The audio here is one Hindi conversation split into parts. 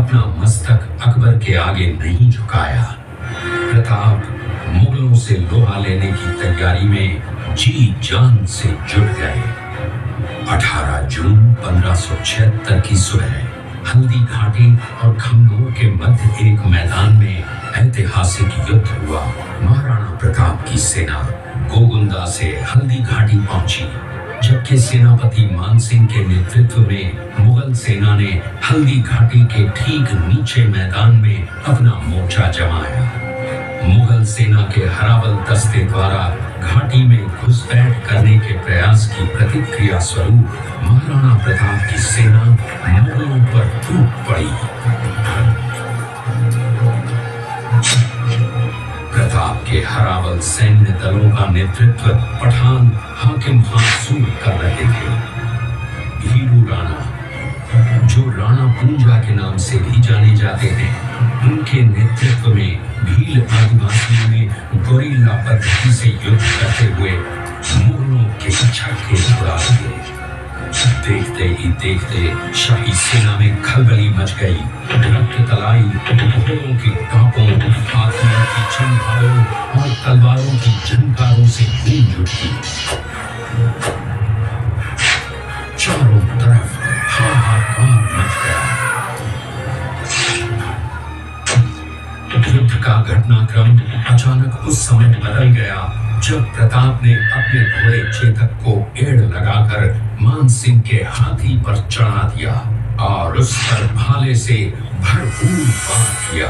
अपना मस्तक अकबर के आगे नहीं झुकाया। प्रताप मुगलों से लोहा लेने की तैयारी में जी जान से जुट गए। 18 जून 1576 की सुबह हल्दी घाटी और खमनोर के मध्य एक मैदान में ऐतिहासिक युद्ध हुआ। महाराणा प्रताप की सेना गोगुंदा से हल्दी घाटी पहुंची, जबकि सेनापति मानसिंह के नेतृत्व में मुगल सेना ने हल्दी घाटी के ठीक नीचे मैदान में अपना मोर्चा जमाया। मुगल सेना के हरावल दस्ते द्वारा घाटी में घुसपैठ करने के प्रयास की प्रतिक्रिया स्वरूप महाराणा प्रताप की सेना मुगलों पर टूट पड़ी। प्रताप के हरावल सैन्य दलों का नेतृत्व पठान हाकिम हासूर कर रहे थे। भीरू राणा, जो राणा पूंजा के नाम से भी जाने जाते हैं, उनके नेतृत्व में भील आदिवासियों ने गोरिल्ला पद्धति से युद्ध करते हुए मुगलों के छक्के उड़ा दिए। देखते ही देखते शाही सेना में खलबली मच गई। रक्त तलाई, घोड़ों की टापों, हाथियों की चंगारों और तलवारों की झंकारों से गूंज उठी। चारों तरफ हाहाकार मच गया। युद्ध का घटनाक्रम अचानक उस समय बदल गया जब प्रताप ने अपने घोड़े चेतक को एड़ लगाकर मानसिंह के हाथी पर चढ़ा दिया और उस पर भाले से भरपूर वार किया।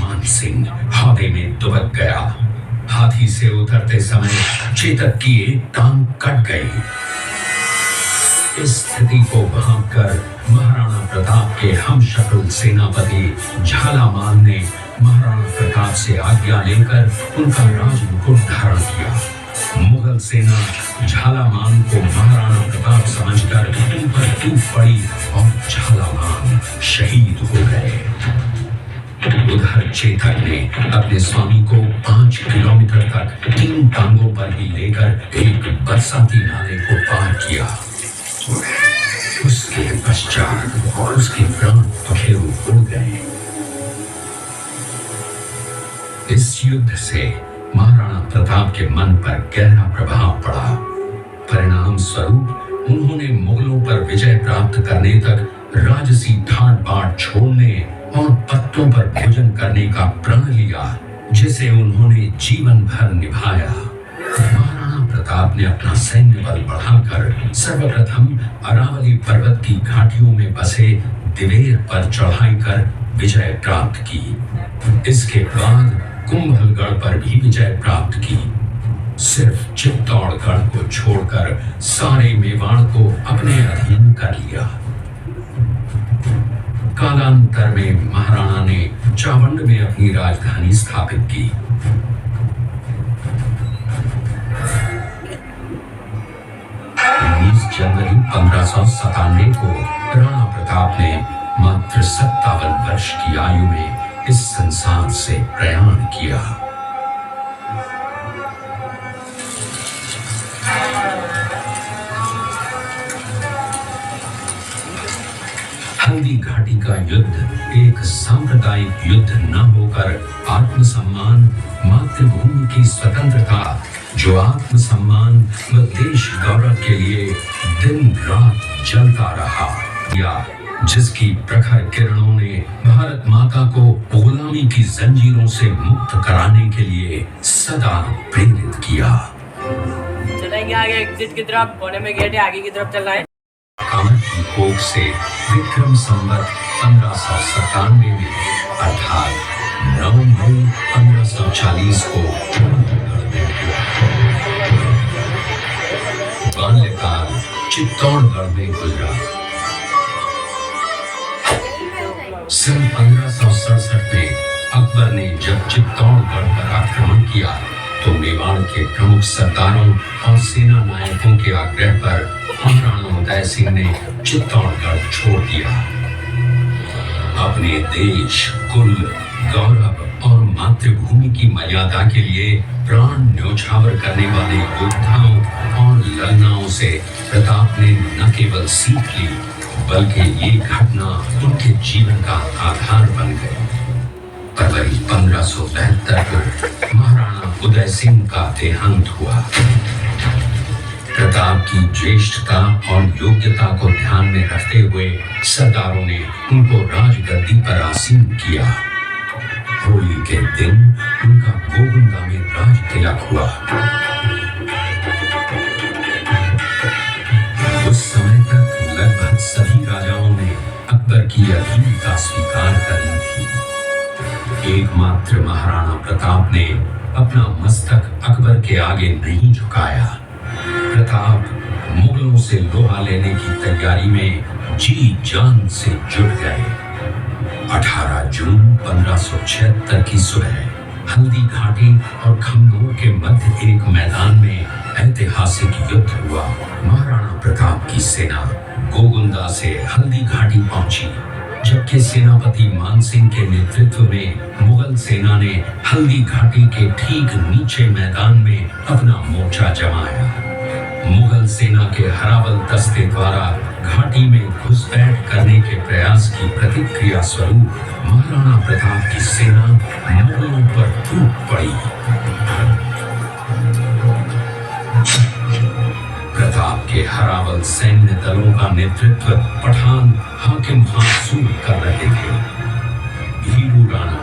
मानसिंह हौदे में दुबक गया। हाथी से उतरते समय चेतक की एक टांग कट गई। इस स्थिति को भांपकर महाराणा प्रताप के हमशक्ल सेनापति झालामान ने महाराणा प्रताप से आज्ञा लेकर उनका राजमुकुट धारण किया। मुगल सेना झालामान को महाराणा प्रताप समझकर उन पर टूट पड़ी और झालामान शहीद हो गए। उधर चेतक ने अपने स्वामी को 5 किलोमीटर तक 3 टांगों पर ही लेकर एक बरसाती नाले को पार किया। उसके पश्चात उसके प्राण पखेरु उड़ गए। इस युद्ध से महाराणा प्रताप के मन पर गहरा प्रभाव पड़ा। परिणाम स्वरूप उन्होंने मुगलों पर विजय प्राप्त करने तक राजसी ठाट बाट छोड़ने और पत्तों पर भोजन करने का प्रण लिया, जिसे उन्होंने जीवन भर निभाया। महाराणा प्रताप ने अपना सैन्य बल बढ़ाकर सर्वप्रथम अरावली पर्वत की घाटियों में बसे दिवेर पर चढ़ाई कर विजय प्राप्त की। इसके बाद कुंभलगढ़ पर भी विजय प्राप्त की। सिर्फ चित्तौड़गढ़ को छोड़कर सारे मेवाड़ को अपने अधीन कर लिया। कालांतर में महाराणा ने चावंड में अपनी राजधानी स्थापित की। 19 जनवरी 1597 को राणा प्रताप ने मात्र 57 वर्ष की आयु में इस संसार से प्रयाण किया। हल्दी घाटी का युद्ध एक सांप्रदायिक युद्ध न होकर आत्मसम्मान, मातृभूमि की स्वतंत्रता, जो आत्मसम्मान व देश गौरव के लिए दिन रात जलता रहा, या जिसकी प्रखर किरणों ने भारत माता को गुलामी की जंजीरों से मुक्त कराने के लिए सदा प्रेरित किया। चलेंगे आगे एग्जिट की तरफ, कोने में गेट है, आगे की तरफ चलना है। कमर की कोख से विक्रम संवत 1597 में अर्थात 9 मई 1540 को बाल्यकाल चित्तौड़गढ़ में गुजरा। सन 1567 में अकबर ने जब चित्तौड़गढ़ पर आक्रमण किया तो मेवाड़ के प्रमुख सरदारों और सेना नायकों के आग्रह पर महाराणा उदय सिंह ने चित्तौड़गढ़ छोड़ दिया। अपने देश, कुल गौरव और मातृभूमि की मर्यादा के लिए प्राण न्योछावर करने वाले योद्धाओं और ललनाओं से प्रताप ने न केवल सीख ली बल्कि ये घटना उनके जीवन का आधार बन गई। फरवरी 1572 को महाराणा उदय सिंह का देहांत हुआ। प्रताप की ज्येष्ठता और योग्यता को ध्यान में रखते हुए सरदारों ने उनको राजगद्दी पर आसीन किया। होली के दिन उनका गोगुंदा में राज तिलक हुआ। उस समय तक लगभग सभी राजाओं ने अकबर की अधीनता स्वीकार कर ली थी। एकमात्र महाराणा प्रताप ने अपना मस्तक अकबर के आगे नहीं झुकाया। प्रताप मुगलों से लोहा लेने की तैयारी में जी जान से जुट गए। 18 जून 1576 की सुबह हल्दी घाटी और खमनोर के मध्य एक मैदान में ऐतिहासिक युद्ध हुआ। महाराणा प्रताप की सेना गोगुंदा से हल्दी घाटी पहुंची, जबकि सेनापति मानसिंह के नेतृत्व में मुगल सेना ने हल्दी घाटी के ठीक नीचे मैदान में अपना मोर्चा जमाया। मुगल सेना के हरावल दस्ते द्वारा घाटी में घुसपैठ करने के प्रयास की प्रतिक्रिया स्वरूप महाराणा प्रताप की सेना मुगलों पर टूट पड़ी। प्रताप के हरावल सैन्य दलों का नेतृत्व पठान हाकिम हासूर कर रहे थे। भीरू राणा,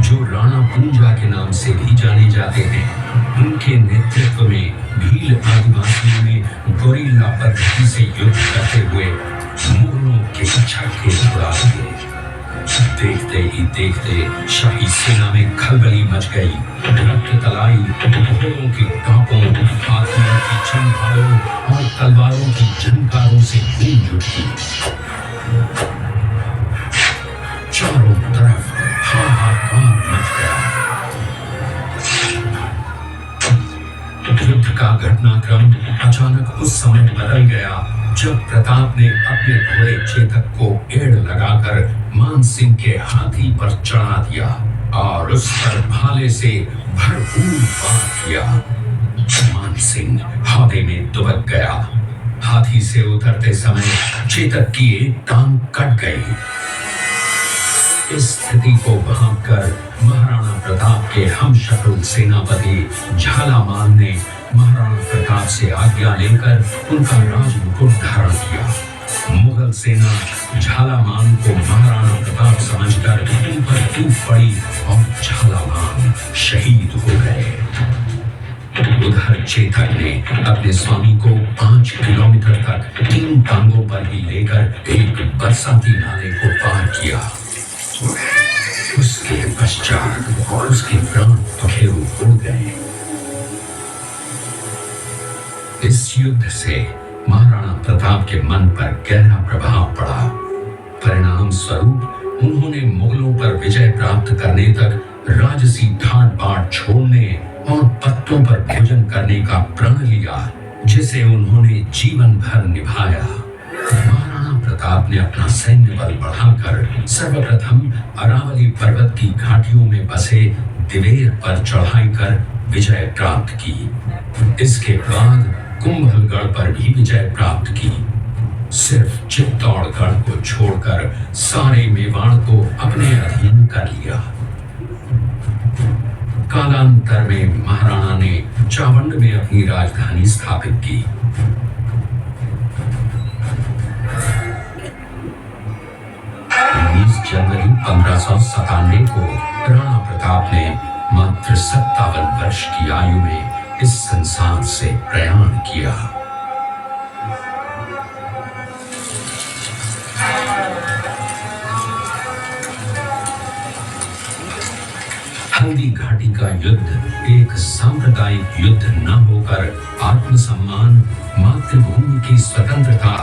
जो राणा पूंजा के नाम से भी जाने जाते हैं, उनके नेतृत्व में भील आदिवासियों ने गोरिल्ला पद्धति से युद्ध करते हुए मुगलों के छक्के उड़ा दिए। देखते ही देखते शाही सेना में खलबली मच गई। रक्त तलाई, घोड़ों की टापों, हाथियों की चंगारों और तलवारों की झनकारों से गूंज उठी। चारों तरफ हाहाकार मच गया। युद्ध का घटनाक्रम अचानक उस समय बदल गया जब प्रताप ने अपने घोड़े चेतक को एड़ लगाकर मानसिंह के हाथी पर चढ़ा दिया और उस पर भाले से भरपूर वार किया। मानसिंह हौदे में दुबक गया। हाथी से उतरते समय चेतक की एक टांग कट गई। इस स्थिति को भांपकर महाराणा प्रताप के हमशक्ल सेनापति झालामान ने महाराणा प्रताप से आज्ञा लेकर उनका राजमुकुट धारण किया। मुगल सेना झालामान को महाराणा प्रताप समझकर उन पर टूट पड़ी और झालामान शहीद हो गए। उधर चेतक ने अपने स्वामी को 5 किलोमीटर तक 3 टांगों पर ही लेकर एक बरसाती नाले को पार किया। उसके पश्चात उसके प्राण पखेरु उड़ गए। इस युद्ध से महाराणा प्रताप के मन पर गहरा प्रभाव पड़ा। परिणाम स्वरूप उन्होंने मुगलों पर विजय प्राप्त करने तक राजसी ठाट बाट छोड़ने और पत्तों पर भोजन करने का प्रण लिया, जिसे उन्होंने जीवन भर निभाया। महाराणा प्रताप ने अपना सैन्य बल बढ़ाकर सर्वप्रथम अरावली पर्वत की घाटियों में बसे दिवेर पर चढ़ाई कर विजय प्राप्त की। इसके बाद कुंभलगढ़ पर भी विजय प्राप्त की। सिर्फ चित्तौड़गढ़ को छोड़कर सारे मेवाड़ को अपने अधीन कर लिया। कालांतर में महाराणा ने चावंड में अपनी राजधानी स्थापित की। 19 जनवरी 1597 को राणा प्रताप ने मात्र 57 वर्ष की आयु में इस संसार से प्रयाण किया। हल्दी घाटी का युद्ध एक सांप्रदायिक युद्ध न होकर आत्मसम्मान, मातृभूमि की स्वतंत्रता,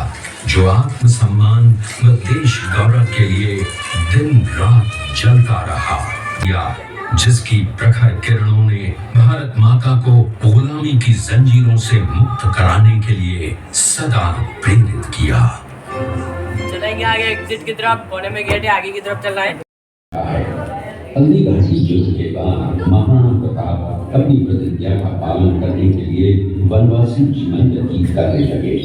जो आत्मसम्मान व देश गौरव के लिए दिन रात जलता रहा, या जिसकी प्रखर किरणों ने भारत माता को गुलामी की जंजीरों से मुक्त कराने के लिए सदा प्रेरित किया। चलेंगे आगे एग्जिट की तरफ, कोने में गेट है, आगे की तरफ चलना है। हल्दी घाटी युद्ध के बाद महाराणा प्रताप अपनी प्रतिज्ञा का पालन करने के लिए वनवासी जीवन व्यतीत करने लगे।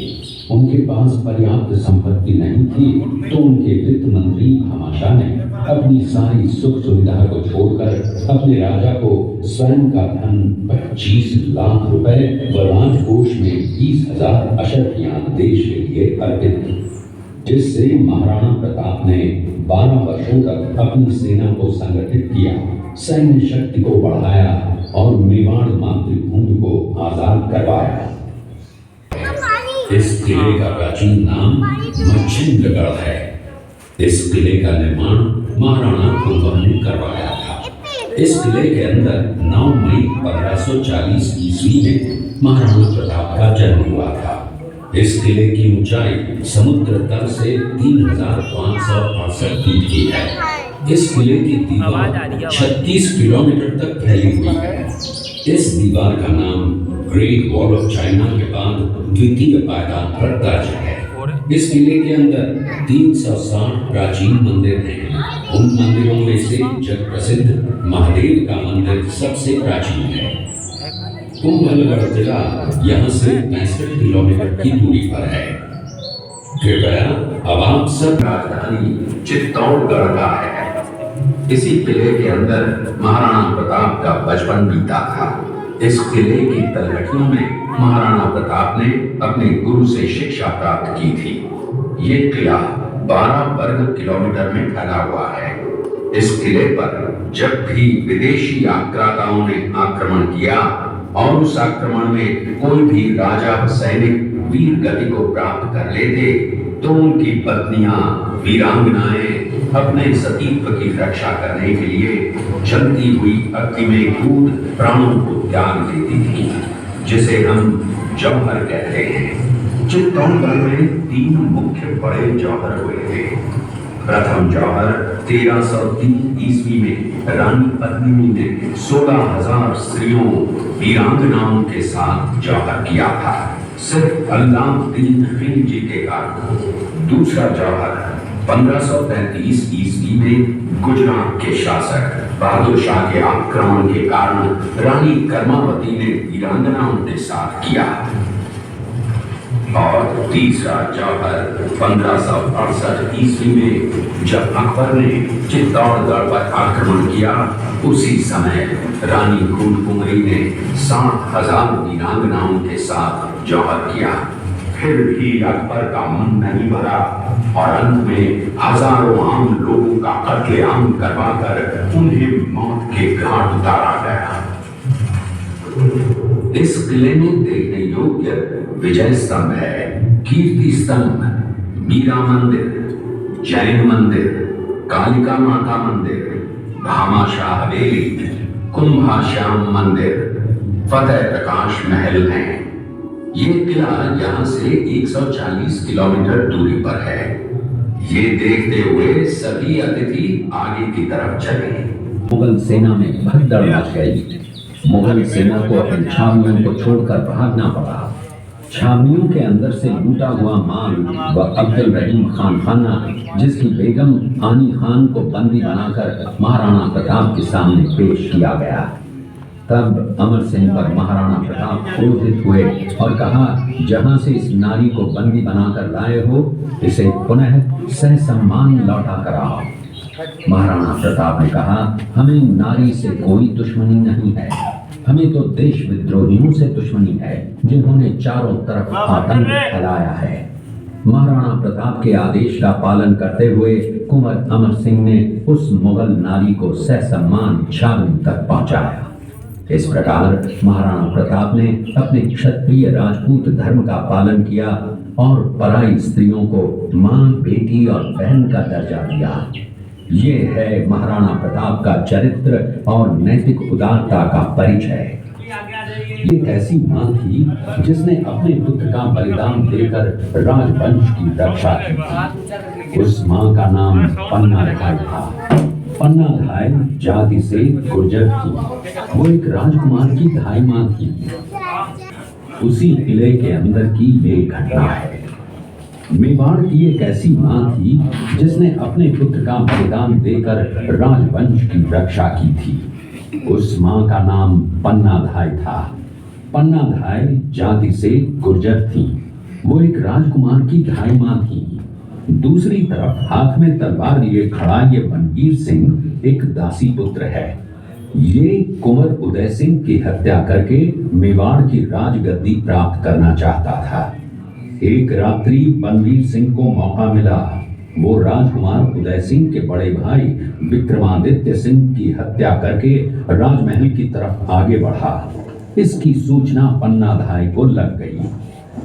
उनके पास पर्याप्त संपत्ति नहीं थी, तो उनके वित्त मंत्री भामाशाह ने अपनी सारी सुख सुविधा को छोड़कर अपने राजा को स्वयं का धन 25 लाख रुपए व राजकोष में 20,000 अशर्फियां देश के लिए अर्पित की, जिससे महाराणा प्रताप ने 12 वर्षों तक अपनी सेना को संगठित किया, सैन्य शक्ति को बढ़ाया और मेवाड़ मातृभूमि को आजाद करवाया। इस किले का प्राचीन नाम मच्छिंद्रगढ़ है। इस किले का निर्माण महाराणा कुंभम ने करवाया था। इस किले के अंदर 9 मई 1540 ईस्वी में महाराणा प्रताप का जन्म हुआ था। इस किले की ऊंचाई समुद्र तल से 3,568 फीट की है। इस किले की दीवार 36 किलोमीटर तक फैली हुई है। इस दीवार का नाम ग्रेट वॉल ऑफ चाइना के बाद द्वितीय पायदान पर दर्ज है। इस किले के अंदर 360 प्राचीन मंदिर हैं। उन मंदिरों में से जग प्रसिद्ध महादेव का मंदिर सबसे प्राचीन है। कुंभलगढ़ किला यहाँ से 65 किलोमीटर की दूरी पर है। कृपया अब आप सब राजधानी चित्तौड़गढ़ का है। इसी किले के अंदर महाराणा प्रताप का बचपन बीता था। इस किले की तलहटियों में महाराणा प्रताप ने अपने गुरु से शिक्षा प्राप्त की थी। ये किला 12 वर्ग किलोमीटर में फैला हुआ है। इस किले पर जब भी विदेशी आक्रांताओं ने आक्रमण किया और उस आक्रमण में कोई भी राजा व सैनिक वीर गति को प्राप्त कर लेते, तो उनकी पत्नियां वीरांगनाएं अपने सतीत्व की रक्षा करने के लिए जलती हुई अग्नि में कूद प्राणों को त्याग देती थी, जिसे हम जौहर कहते हैं। चित्तौड़गढ़ में 3 मुख्य बड़े जौहर हुए थे। प्रथम जौहर 1303 ईस्वी में रानी पद्मिनी ने 16,000 स्त्रियों वीरांगनाओं के साथ जौहर किया था, सिर्फ अल्लाउद्दीन खिलजी के कारण। दूसरा जौहर 1533 ईस्वी में गुजरात के शासक बहादुर शाह के आक्रमण के कारण रानी कर्मावती ने वीरांगनाओं के साथ किया। और तीसरा जौहर 1568 ईस्वी में जब अकबर ने चित्तौड़गढ़ पर आक्रमण किया, उसी समय रानी फूलकुंवरी ने 60,000 वीरांगनाओं के साथ जौहर किया। फिर भी अकबर का मन नहीं भरा और अंत में हजारों आम लोगों का कत्लेआम करवाकर उन्हें मौत के घाट उतारा गया। इस किले में देखने योग्य विजय स्तंभ है, कीर्ति स्तंभ, मीरा मंदिर, जैन मंदिर, कालिका माता मंदिर, भामाशाह हवेली, कुंभाश्याम मंदिर, फतेह प्रकाश महल हैं। ये किला यहाँ से 140 किलोमीटर दूरी पर है। ये देखते हुए सभी अतिथि आगे की तरफ चले। मुगल सेना में भगदड़ मच गई। मुगल सेना को अपनी छावनियों को छोड़कर भागना पड़ा। छावनियों के अंदर से लूटा हुआ माल व अब्दुल रहीम खान खाना, जिसकी बेगम आनी खान को बंदी बनाकर महाराणा प्रताप के सामने पेश किया गया। तब अमर सिंह पर महाराणा प्रताप क्रोधित हुए और कहा, जहां से इस नारी को बंदी बनाकर लाए हो, इसे पुनः ससम्मान लौटा कर आओ। महाराणा प्रताप ने कहा, हमें नारी से कोई दुश्मनी नहीं है, हमें तो देश विद्रोहियों से दुश्मनी है, जिन्होंने चारों तरफ आतंक फैलाया है। महाराणा प्रताप के आदेश का पालन करते हुए कुंवर अमर सिंह ने उस मुगल नारी को ससम्मान छावनी तक पहुंचाया। इस प्रकार महाराणा प्रताप ने अपने क्षत्रिय राजपूत धर्म का पालन किया और पराई स्त्रियों को मां, बेटी और बहन का दर्जा दिया। ये है महाराणा प्रताप का चरित्र और नैतिक उदारता का परिचय। ये ऐसी मां थी जिसने अपने पुत्र का बलिदान देकर राजवंश की रक्षा की। उस मां का नाम पन्ना धाय था। पन्ना धाय जाति से गुर्जर थी। वो एक राजकुमार की धाय मां थी। उसी किले के अंदर की ये घटना है। मेवाड़ की एक ऐसी मां थी जिसने अपने पुत्र का बलिदान देकर राजवंश की रक्षा की थी। उस मां का नाम पन्नाधाय था। पन्नाधाय जाति से गुर्जर थी। वो एक राजकुमार की धाई मां थी। दूसरी तरफ हाथ में तलवार लिए खड़ा ये बनवीर सिंह एक दासी पुत्र है। ये कुंवर उदय सिंह की हत्या करके मेवाड़ की राजगद्दी प्राप्त करना चाहता था। एक रात्रि बनवीर सिंह को मौका मिला। वो राजकुमार उदय सिंह के बड़े भाई विक्रमादित्य सिंह की हत्या करके राजमहल की तरफ आगे बढ़ा। इसकी सूचना पन्नाधाय को लग गई।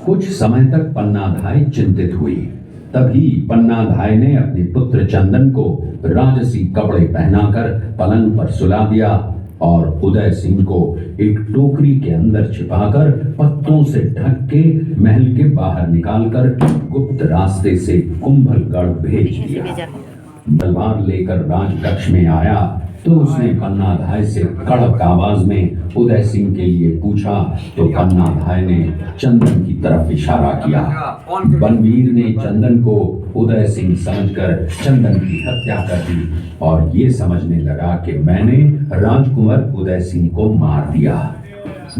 कुछ समय तक पन्नाधाय चिंतित हुई। तभी पन्नाधाय ने अपने पुत्र चंदन को राजसी कपड़े पहनाकर पलंग पर सुला दिया और उदय सिंह को एक टोकरी के अंदर छिपाकर पत्तों से ढक के महल के बाहर निकालकर गुप्त रास्ते से कुंभलगढ़ भेज दिया। तलवार लेकर राजकक्ष में आया तो उसने पन्नाधाय से कड़क आवाज में उदय सिंह के लिए पूछा तो पन्नाधाय ने चंदन की तरफ इशारा किया। बनवीर ने चंदन को उदय सिंह समझकर चंदन की हत्या कर दी और ये समझने लगा कि मैंने राजकुमार उदय सिंह को मार दिया।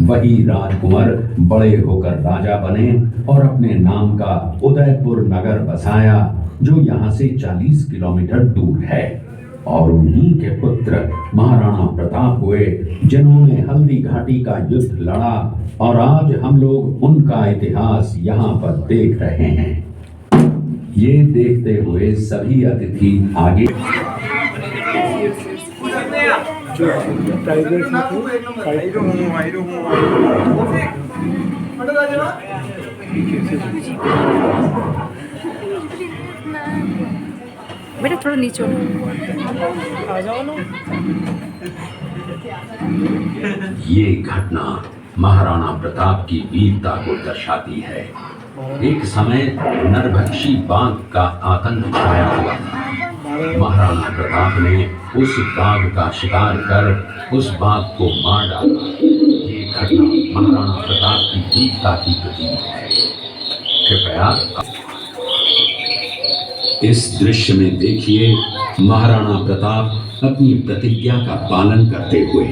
वही राजकुमार बड़े होकर राजा बने और अपने नाम का उदयपुर नगर बसाया जो यहाँ से 40 किलोमीटर दूर है। और उन्हीं के पुत्र महाराणा प्रताप हुए जिन्होंने हल्दी घाटी का युद्ध लड़ा और आज हम लोग उनका इतिहास यहाँ पर देख रहे हैं। ये देखते हुए सभी अतिथि आगे बेटा थोड़ा नीचे आ जाओ ना। ये घटना महाराणा प्रताप की वीरता को दर्शाती है। एक समय नरभक्षी बाघ का आतंक छाया हुआ था। महाराणा प्रताप ने उस बाघ का शिकार कर उस बाघ को मार डाला। ये घटना महाराणा प्रताप की वीरता की प्रतीक है। कृपया इस दृश्य में देखिए महाराणा प्रताप अपनी प्रतिज्ञा का पालन करते हुए।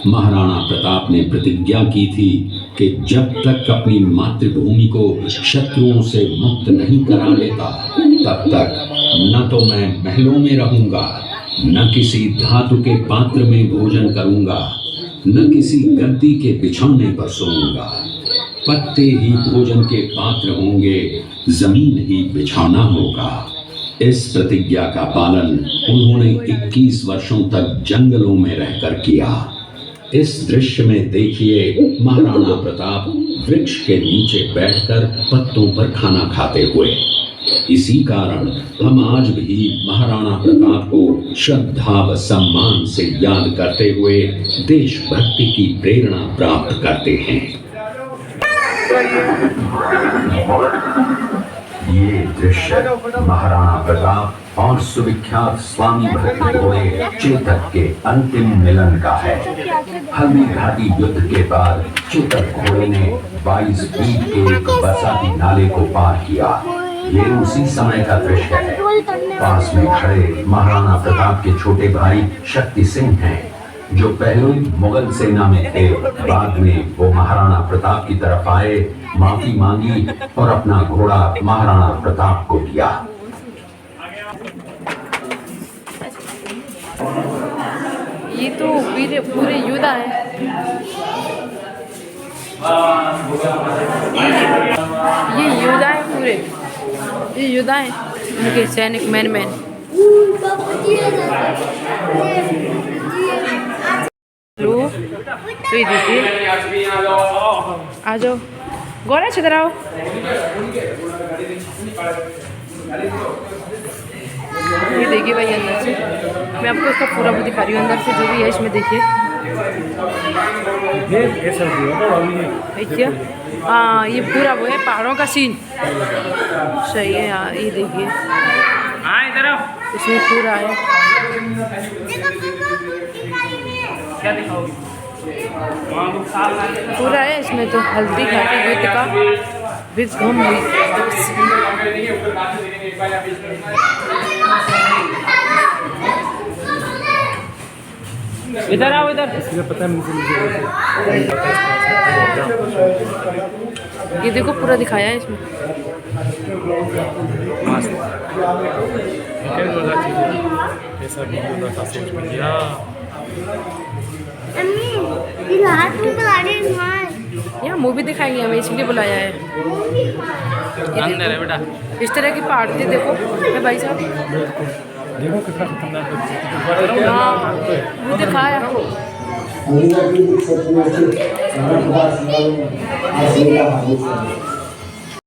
महाराणा प्रताप ने प्रतिज्ञा की थी कि जब तक अपनी मातृभूमि को शत्रुओं से मुक्त नहीं करा लेता तब तक न तो मैं महलों में रहूंगा, न किसी धातु के पात्र में भोजन करूंगा, न किसी गद्दी के बिछौने पर सोऊंगा। पत्ते ही भोजन के पात्र होंगे, जमीन ही बिछौना होगा। इस प्रतिज्ञा का पालन उन्होंने 21 वर्षों तक जंगलों में रहकर किया। इस दृश्य में देखिए महाराणा प्रताप वृक्ष के नीचे बैठकर पत्तों पर खाना खाते हुए। इसी कारण हम आज भी महाराणा प्रताप को श्रद्धा व सम्मान से याद करते हुए देशभक्ति की प्रेरणा प्राप्त करते हैं। ये दृश्य महाराणा प्रताप और सुविख्यात स्वामी भक्त घोड़े चेतक के अंतिम मिलन का है। हल्दी घाटी युद्ध के बाद चेतक घोड़े ने 22 फीट के एक बरसाती नाले को पार किया। ये उसी समय का दृश्य है। पास में खड़े महाराणा प्रताप के छोटे भाई शक्ति सिंह हैं, जो पहले मुगल सेना में थे। बाद में वो महाराणा प्रताप की तरफ आए, माफी मांगी और अपना घोड़ा महाराणा प्रताप को दिया। ये तो पूरे योद्धा है। ये योद्धा है पूरे, ये योद्धा है उनके सैनिक मैन। लो तो ये देखिए, आ जाओ गौरा इधर आओ। ये देखिए भाई अंदर से, मैं आपको इसका पूरा वो दिखा रही हूँ अंदर से जो भी है इसमें। देखिए हाँ, ये पूरा वो है पहाड़ों का सीन। सही है हाँ, ये देखिए इसमें पूरा है। क्या दिखाओगे? पूरा है इसमें तो हल्दी घाटी युद्ध का बीच घूम हुई इधर आओ इधर। ये देखो पूरा दिखाया है इसमें। यहाँ मूवी दिखाएंगे हमें, इसलिए बुलाया है। अंदर है बेटा। इस तरह की पार्टी देखो है भाई साहब। देखो कितना खतरनाक है। हाँ, वो दिखाया। अभी